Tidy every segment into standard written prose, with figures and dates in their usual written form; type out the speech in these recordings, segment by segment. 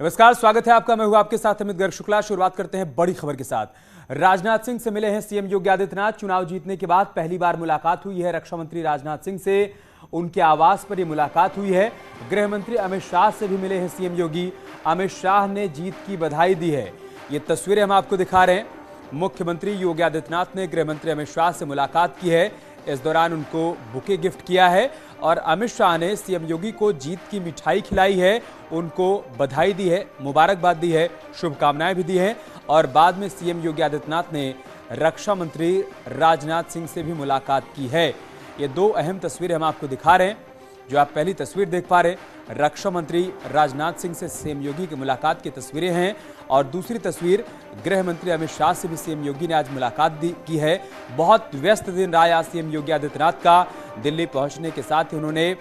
नमस्कार, स्वागत है आपका। मैं हूं आपके साथ अमित गर्ग शुक्ला। शुरुआत करते हैं बड़ी खबर के साथ। राजनाथ सिंह से मिले हैं सीएम योगी आदित्यनाथ। चुनाव जीतने के बाद पहली बार मुलाकात हुई है रक्षा मंत्री राजनाथ सिंह से। उनके आवास पर यह मुलाकात हुई है। गृह मंत्री अमित शाह से भी मिले हैं सीएम योगी। अमित शाह ने जीत की बधाई दी है। ये तस्वीरें हम आपको दिखा रहे हैं। मुख्यमंत्री योगी आदित्यनाथ ने गृह मंत्री अमित शाह से मुलाकात की है। इस दौरान उनको बुके गिफ्ट किया है और अमित शाह ने सीएम योगी को जीत की मिठाई खिलाई है, उनको बधाई दी है, मुबारकबाद दी है, शुभकामनाएं भी दी हैं। और बाद में सीएम योगी आदित्यनाथ ने रक्षा मंत्री राजनाथ सिंह से भी मुलाकात की है। ये दो अहम तस्वीरें हम आपको दिखा रहे हैं। जो आप पहली तस्वीर देख पा रहे हैं, रक्षा मंत्री राजनाथ सिंह से सीएम योगी की मुलाकात की तस्वीरें हैं। और दूसरी तस्वीर गृह मंत्री अमित शाह से भी सीएम योगी ने आज मुलाकात की है। बहुत व्यस्त दिन रहा आज सीएम योगी आदित्यनाथ का। दिल्ली पहुंचने के साथ ही उन्होंने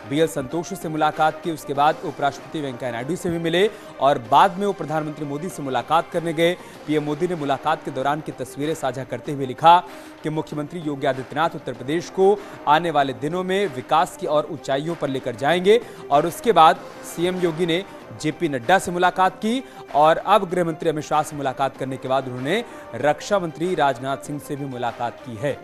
बीएल संतोष से मुलाकात की। उसके बाद उपराष्ट्रपति वेंकैया नायडू से भी मिले और बाद में वो प्रधानमंत्री मोदी से मुलाकात करने गए। पीएम मोदी ने मुलाकात के दौरान की तस्वीरें साझा करते हुए लिखा कि मुख्यमंत्री योगी आदित्यनाथ उत्तर प्रदेश को आने वाले दिनों में विकास की और ऊंचाइयों पर लेकर जाएंगे। और उसके बाद सीएम योगी ने जेपी नड्डा से मुलाकात की और अब गृह मंत्री अमित शाह से मुलाकात करने के बाद उन्होंने रक्षा मंत्री राजनाथ सिंह से भी मुलाकात की है।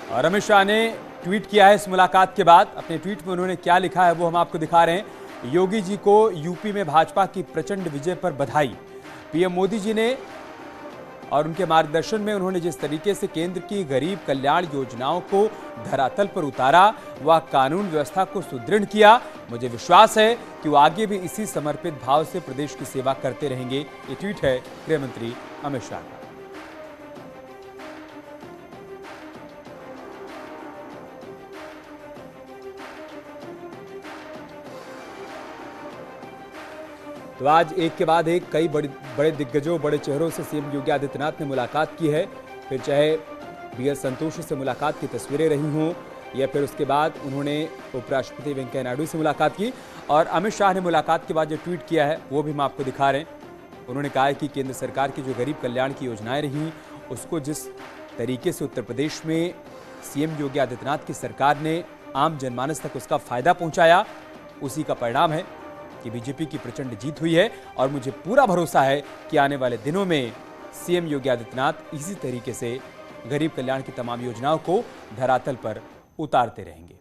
और अमित शाह ने ट्वीट किया है इस मुलाकात के बाद। अपने ट्वीट में उन्होंने क्या लिखा है वो हम आपको दिखा रहे हैं। योगी जी को यूपी में भाजपा की प्रचंड विजय पर बधाई। पीएम मोदी जी ने और उनके मार्गदर्शन में उन्होंने जिस तरीके से केंद्र की गरीब कल्याण योजनाओं को धरातल पर उतारा, वह कानून व्यवस्था को सुदृढ़ किया। मुझे विश्वास है कि वो आगे भी इसी समर्पित भाव से प्रदेश की सेवा करते रहेंगे। ये ट्वीट है गृह मंत्री अमित शाह का। तो आज एक के बाद एक कई बड़े दिग्गजों, बड़े चेहरों से सीएम योगी आदित्यनाथ ने मुलाकात की है। फिर चाहे बीएल संतोष से मुलाकात की तस्वीरें रही हों या फिर उसके बाद उन्होंने उपराष्ट्रपति वेंकैया नायडू से मुलाकात की। और अमित शाह ने मुलाकात के बाद जो ट्वीट किया है वो भी हम आपको दिखा रहे हैं। उन्होंने कहा है कि केंद्र सरकार की जो गरीब कल्याण की योजनाएं रहीं, उसको जिस तरीके से उत्तर प्रदेश में सीएम योगी आदित्यनाथ की सरकार ने आम जनमानस तक उसका फायदा पहुंचाया, उसी का परिणाम है कि बीजेपी की प्रचंड जीत हुई है। और मुझे पूरा भरोसा है कि आने वाले दिनों में सीएम योगी आदित्यनाथ इसी तरीके से गरीब कल्याण की तमाम योजनाओं को धरातल पर उतारते रहेंगे।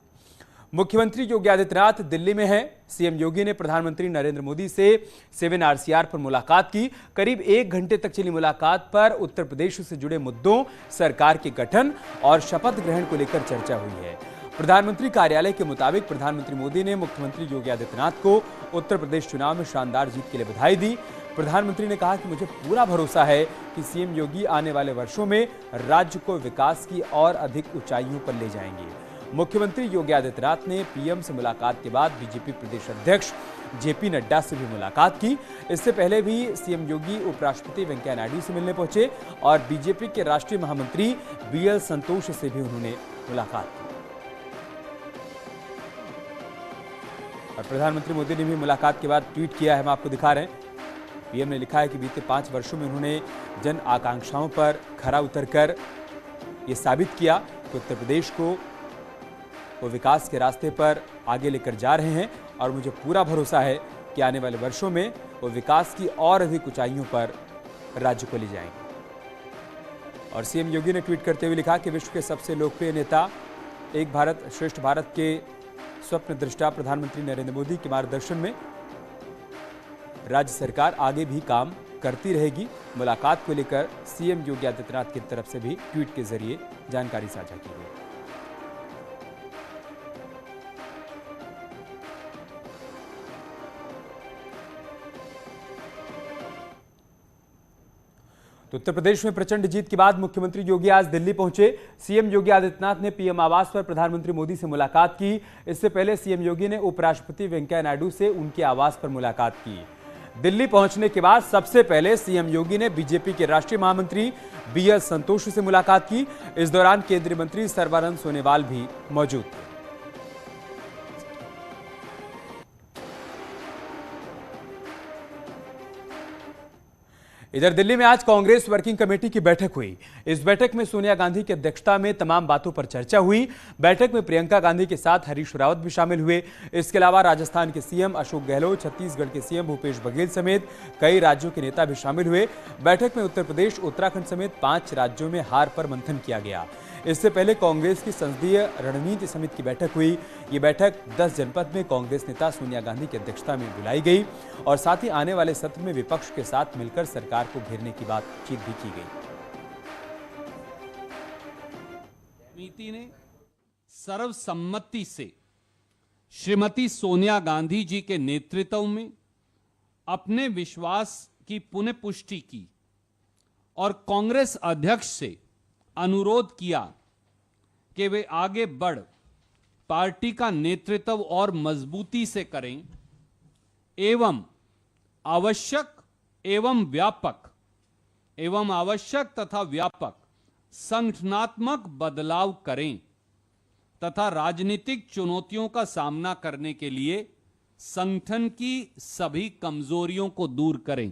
मुख्यमंत्री योगी आदित्यनाथ दिल्ली में हैं। सीएम योगी ने प्रधानमंत्री नरेंद्र मोदी से 7 आरसीआर पर मुलाकात की। करीब 1 घंटे तक चली मुलाकात पर उत्तर प्रदेश से जुड़े मुद्दों, सरकार के गठन और शपथ ग्रहण को लेकर चर्चा हुई है। प्रधानमंत्री कार्यालय के मुताबिक प्रधानमंत्री मोदी ने मुख्यमंत्री योगी आदित्यनाथ को उत्तर प्रदेश चुनाव में शानदार जीत के लिए बधाई दी। प्रधानमंत्री ने कहा कि मुझे पूरा भरोसा है कि सीएम योगी आने वाले वर्षों में राज्य को विकास की और अधिक ऊंचाइयों पर ले जाएंगे। मुख्यमंत्री योगी आदित्यनाथ ने पीएम से मुलाकात के बाद बीजेपी प्रदेश अध्यक्ष जेपी नड्डा से भी मुलाकात की। इससे पहले भी सीएम योगी उपराष्ट्रपति वेंकैया नायडू से मिलने पहुंचे और बीजेपी के राष्ट्रीय महामंत्री बीएल संतोष से भी उन्होंने मुलाकात की। और प्रधानमंत्री मोदी ने भी मुलाकात के बाद ट्वीट किया है, हम आपको दिखा रहे हैं। पीएम ने लिखा है कि बीते 5 वर्षों में उन्होंने जन आकांक्षाओं पर खरा उतरकर ये साबित किया कि उत्तर प्रदेश को वो विकास के रास्ते पर आगे लेकर जा रहे हैं। और मुझे पूरा भरोसा है कि आने वाले वर्षों में वो विकास की और अधिक ऊंचाइयों पर राज्य को ले जाएंगे। और सीएम योगी ने ट्वीट करते हुए लिखा कि विश्व के सबसे लोकप्रिय नेता, एक भारत श्रेष्ठ भारत के स्वप्न दृष्टा प्रधानमंत्री नरेंद्र मोदी के मार्गदर्शन में राज्य सरकार आगे भी काम करती रहेगी। मुलाकात को लेकर सीएम योगी आदित्यनाथ की तरफ से भी ट्वीट के जरिए जानकारी साझा की गई। तो उत्तर प्रदेश में प्रचंड जीत के बाद मुख्यमंत्री योगी आज दिल्ली पहुंचे। सीएम योगी आदित्यनाथ ने पीएम आवास पर प्रधानमंत्री मोदी से मुलाकात की। इससे पहले सीएम योगी ने उपराष्ट्रपति वेंकैया नायडू से उनके आवास पर मुलाकात की। दिल्ली पहुंचने के बाद सबसे पहले सीएम योगी ने बीजेपी के राष्ट्रीय महामंत्री बीएल संतोष से मुलाकात की। इस दौरान केंद्रीय मंत्री सर्बानंद सोनोवाल भी मौजूद थे। इधर दिल्ली में आज कांग्रेस वर्किंग कमेटी की बैठक हुई। इस बैठक में सोनिया गांधी की अध्यक्षता में तमाम बातों पर चर्चा हुई। बैठक में प्रियंका गांधी के साथ हरीश रावत भी शामिल हुए। इसके अलावा राजस्थान के सीएम अशोक गहलोत, छत्तीसगढ़ के सीएम भूपेश बघेल समेत कई राज्यों के नेता भी शामिल हुए। बैठक में उत्तर प्रदेश, उत्तराखंड समेत 5 राज्यों में हार पर मंथन किया गया। इससे पहले कांग्रेस की संसदीय रणनीति समिति की बैठक हुई। ये बैठक 10 जनपद में कांग्रेस नेता सोनिया गांधी की अध्यक्षता में बुलाई गई और साथ ही आने वाले सत्र में विपक्ष के साथ मिलकर सरकार को घेरने की बातचीत भी की गई। समिति ने सर्वसम्मति से श्रीमती सोनिया गांधी जी के नेतृत्व में अपने विश्वास की पुनः पुष्टि की और कांग्रेस अध्यक्ष से अनुरोध किया कि वे आगे बढ़ पार्टी का नेतृत्व और मजबूती से करें एवं आवश्यक तथा व्यापक संगठनात्मक बदलाव करें तथा राजनीतिक चुनौतियों का सामना करने के लिए संगठन की सभी कमजोरियों को दूर करें।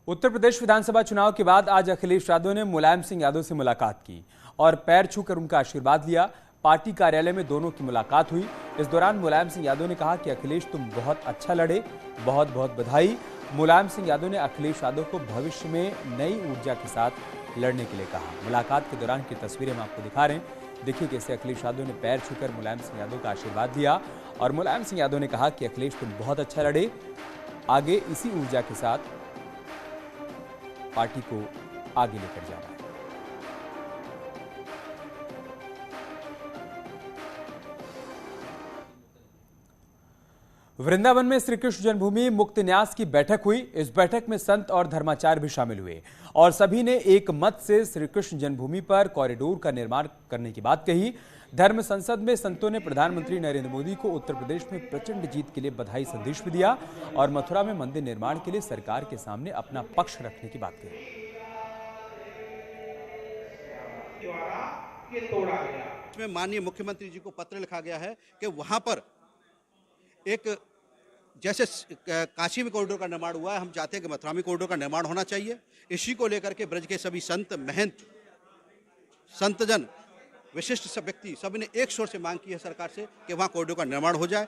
उत्तर प्रदेश विधानसभा चुनाव के बाद आज अखिलेश यादव ने मुलायम सिंह यादव से मुलाकात की और पैर छूकर उनका आशीर्वाद लिया। पार्टी कार्यालय में दोनों की मुलाकात हुई। इस दौरान मुलायम सिंह यादव ने कहा कि अखिलेश तुम बहुत अच्छा लड़े, बहुत बहुत बधाई। मुलायम सिंह यादव ने अखिलेश यादव को भविष्य में नई ऊर्जा के साथ लड़ने के लिए कहा। मुलाकात के दौरान की तस्वीरें हम आपको दिखा रहे हैं। देखिए कैसे अखिलेश यादव ने पैर छूकर मुलायम सिंह यादव का आशीर्वाद लिया और मुलायम सिंह यादव ने कहा कि अखिलेश तुम बहुत अच्छा लड़े, आगे इसी ऊर्जा के साथ पार्टी को आगे लेकर जाना है। वृंदावन में श्री कृष्ण जन्मभूमि मुक्त न्यास की बैठक हुई। इस बैठक में संत और धर्माचार्य भी शामिल हुए और सभी ने एक मत से श्री कृष्ण जन्मभूमि पर कॉरिडोर का निर्माण करने की बात कही। धर्म संसद में संतों ने प्रधानमंत्री नरेंद्र मोदी को उत्तर प्रदेश में प्रचंड जीत के लिए बधाई संदेश भी दिया और मथुरा में मंदिर निर्माण के लिए सरकार के सामने अपना पक्ष रखने की बात कही। इसमें माननीय मुख्यमंत्री जी को पत्र लिखा गया है कि वहां पर एक जैसे काशी में कॉरिडोर का निर्माण हुआ है, हम चाहते हैं कि मथुरा में कॉरिडोर का निर्माण होना चाहिए। इसी को लेकर के ब्रज के सभी संत, महंत, संतजन, विशिष्ट सब व्यक्ति सभी ने एक स्वर से मांग की है सरकार से कि वहां कॉरिडोर का निर्माण हो जाए।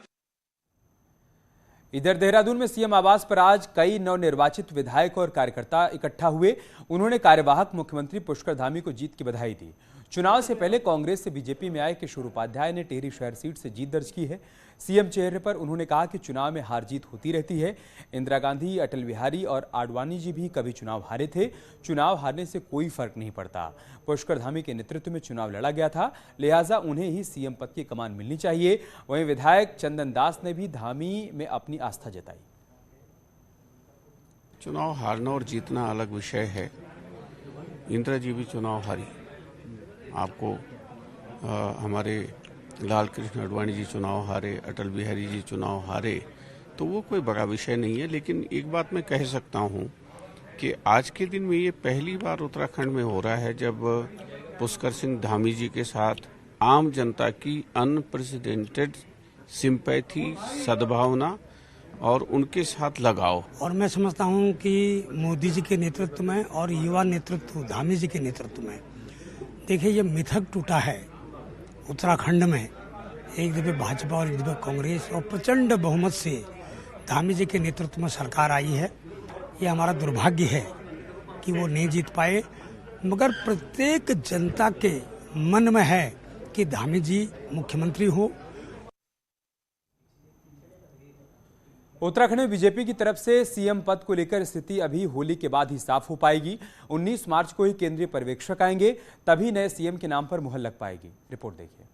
इधर देहरादून में सीएम आवास पर आज कई नवनिर्वाचित विधायक और कार्यकर्ता इकट्ठा हुए। उन्होंने कार्यवाहक मुख्यमंत्री पुष्कर धामी को जीत की बधाई दी। चुनाव से पहले कांग्रेस से बीजेपी में आए किशोर उपाध्याय ने टिहरी शहर सीट से जीत दर्ज की है। सीएम चेहरे पर उन्होंने कहा कि चुनाव में हार जीत होती रहती है। इंदिरा गांधी, अटल बिहारी और आडवाणी जी भी कभी चुनाव हारे थे। चुनाव हारने से कोई फर्क नहीं पड़ता। पुष्कर धामी के नेतृत्व में चुनाव लड़ा गया था, लिहाजा उन्हें ही सीएम पद की कमान मिलनी चाहिए। वहीं विधायक चंदन दास ने भी धामी में अपनी आस्था जताई। चुनाव हारना और जीतना अलग विषय है। इंदिरा जी भी चुनाव हारी, आपको हमारे लाल कृष्ण आडवाणी जी चुनाव हारे, अटल बिहारी जी चुनाव हारे, तो वो कोई बड़ा विषय नहीं है। लेकिन एक बात मैं कह सकता हूँ कि आज के दिन में ये पहली बार उत्तराखंड में हो रहा है जब पुष्कर सिंह धामी जी के साथ आम जनता की अनप्रेसिडेंटेड सिंपैथी, सद्भावना और उनके साथ लगाव। और मैं समझता हूँ कि मोदी जी के नेतृत्व में और युवा नेतृत्व धामी जी के नेतृत्व में, देखिए ये मिथक टूटा है उत्तराखंड में। एक दफे भाजपा और एक दफे कांग्रेस और प्रचंड बहुमत से धामी जी के नेतृत्व में सरकार आई है। ये हमारा दुर्भाग्य है कि वो नहीं जीत पाए, मगर प्रत्येक जनता के मन में है कि धामी जी मुख्यमंत्री हो। उत्तराखंड में बीजेपी की तरफ से सीएम पद को लेकर स्थिति अभी होली के बाद ही साफ हो पाएगी। 19 मार्च को ही केंद्रीय पर्यवेक्षक आएंगे, तभी नए सीएम के नाम पर मुहर लग पाएगी। रिपोर्ट देखिए।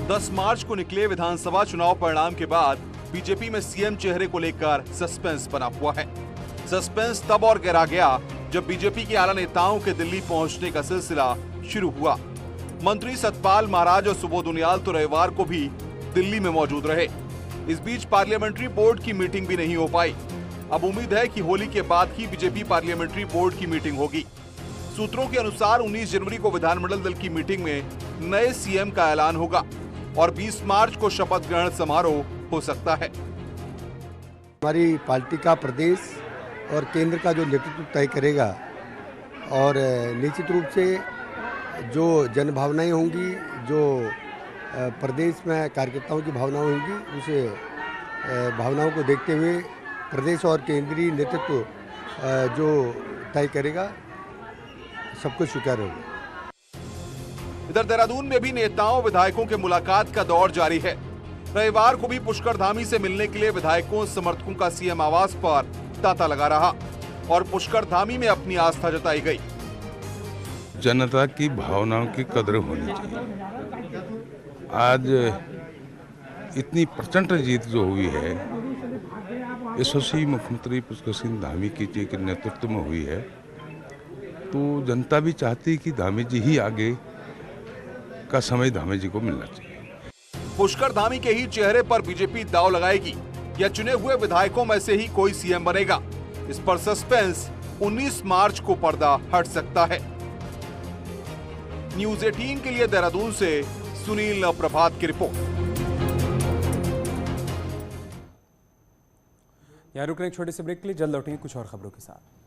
10 मार्च को निकले विधानसभा चुनाव परिणाम के बाद बीजेपी में सीएम चेहरे को लेकर सस्पेंस बना हुआ है। सस्पेंस तब और गहरा गया जब बीजेपी के आला नेताओं के दिल्ली पहुंचने का सिलसिला शुरू हुआ। मंत्री सतपाल महाराज और सुबोध उनियाल तो रविवार को भी दिल्ली में मौजूद रहे। इस बीच पार्लियामेंट्री बोर्ड की मीटिंग भी नहीं हो पाई। अब उम्मीद है कि होली के बाद ही बीजेपी पार्लियामेंट्री बोर्ड की मीटिंग होगी। सूत्रों के अनुसार 19 जनवरी को विधानमंडल दल की मीटिंग में नए सीएम का ऐलान होगा और 20 मार्च को शपथ ग्रहण समारोह हो सकता है। हमारी पार्टी का प्रदेश और केंद्र का जो नेतृत्व तय करेगा और निश्चित रूप से जो जन भावनाएं होंगी, जो प्रदेश में कार्यकर्ताओं की भावनाएं होंगी, उस भावनाओं को देखते हुए प्रदेश और केंद्रीय नेतृत्व जो तय करेगा सबको स्वीकार होगा। इधर देहरादून में भी नेताओं विधायकों के मुलाकात का दौर जारी है। रविवार को भी पुष्कर धामी से मिलने के लिए विधायकों समर्थकों का सीएम आवास पर तांता लगा रहा और पुष्कर धामी में अपनी आस्था जताई गई। जनता की भावनाओं की कदर होनी चाहिए। आज इतनी प्रचंड जीत जो हुई है, यशस्वी मुख्यमंत्री पुष्कर सिंह धामी की जी के नेतृत्व में हुई है, तो जनता भी चाहती कि धामी जी ही आगे का समय धामी जी को मिलना चाहिए। पुष्कर धामी के ही चेहरे पर बीजेपी दांव लगाएगी या चुने हुए विधायकों में से ही कोई सीएम बनेगा, इस पर सस्पेंस 19 मार्च को पर्दा हट सकता है। न्यूज़ 18 के लिए देहरादून से सुनील प्रभात की रिपोर्ट। यहाँ रुक रहे एक छोटे से ब्रेक के लिए, जल्द लौटेंगे कुछ और खबरों के साथ।